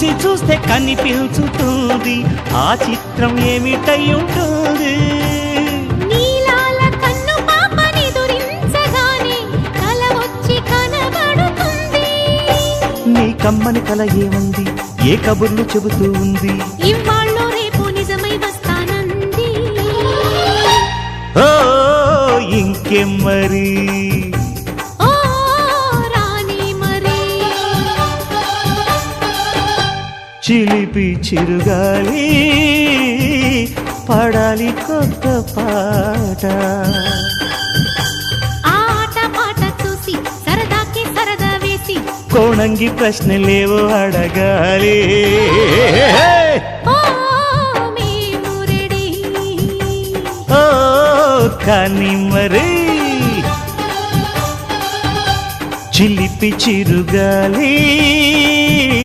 మూసి చూస్తే కనిపించుతుంది ఆ చిత్రం ఏమిటై ఉంటుంది. నీలాల కన్ను పాపని దురించగానే కల వచ్చి కనబడుతుంది. నీ కమ్మని కల ఏముంది, ఏ కబుర్లు చెబుతూ ఉంది. ఇవాళ్ళో రేపు నిజమై వస్తానంది. ఓ ఇంకేం మరి, ఓ రాణి మరి. చిలిపి చిరుగాలి పడాలి కొత్త పాట. ఆట పాట చూసి సరదాకి సరదా వేసి కోణంగి ప్రశ్నలేవో అడగాలి. ఓ మేము రెడీ. ఓ కానీ మరి చిలిపి చిరుగాలి